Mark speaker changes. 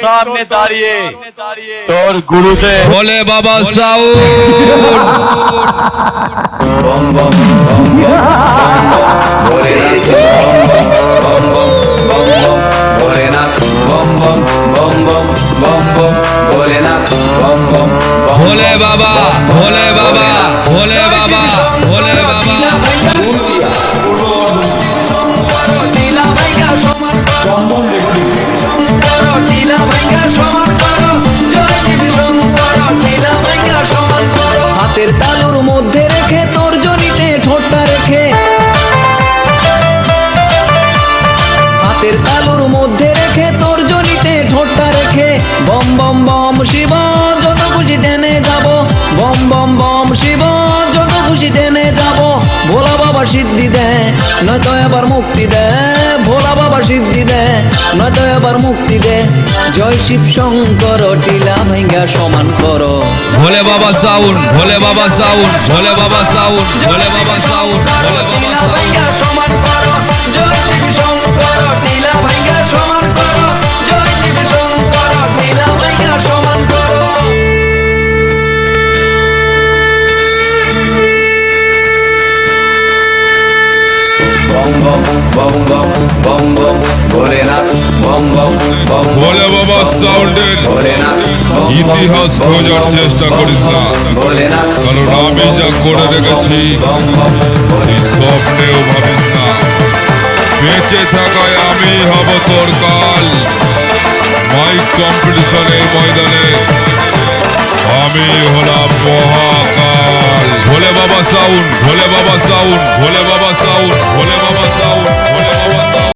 Speaker 1: सामने दाঁড়িয়ে তোর গুরুদেব
Speaker 2: ভোলে বাবা সাউন্ড
Speaker 3: বম বম বম ভোলেনাথ বম বম বম বম বম বম ভোলেনাথ বম বম
Speaker 2: ভোলে বাবা ভোলে বাবা ভোলে বাবা ভোলে বাবা
Speaker 4: হাতের তালুর মধ্যে রেখে তর্জনীতে ঠোঁটটা রেখে হাতের তালুর মধ্যে রেখে তর্জনীতে ঠোঁটটা রেখে বম বম বম শিব যত খুশি টেনে যাব বম বম বম শিব যত খুশি টেনে যাব ভোলা বাবা সিদ্ধি দেয় নয়তো এবার মুক্তি দেয় ভোলা বাবা সিদ্ধি দেয় নয়তো এবার মুক্তি দেয় জয় শিব শঙ্কর টিলা ভাঙ্গা সমান করো
Speaker 2: ভোলে বাবা সাউন্ড ভোলে বাবা সাউন্ড ভোলে বাবা সাউন্ড ভোলে বাবা সাউন্ড ভোলে বাবা সাউন্ড
Speaker 4: সমান করো জয় শিব শঙ্কর টিলা ভাঙ্গা সমান করো জয় শিব শঙ্কর টিলা ভাঙ্গা সমান করো
Speaker 3: বম বম বম বম বম বম ভোলেনাথ বম বম বম
Speaker 2: ভোলে বাবা সাউন্ডের
Speaker 3: ভোলেনাথ
Speaker 2: ইতিহাস খোঁজার চেষ্টা করিস না,
Speaker 3: ভোলেনাথ
Speaker 2: কারণ আমি যা করে রেখেছি
Speaker 3: বম বম
Speaker 2: তুই স্বপ্নেও ভাবিস না। বেঁচে থাকায় আমি হব তোর কাল, মাইক কম্পিটিশনের ময়দানে আমি হলাম মহাকাল। ভোলে বাবা সাউন্ড ভোলে বাবা সাউন্ড ভোলে বাবা সাউন্ড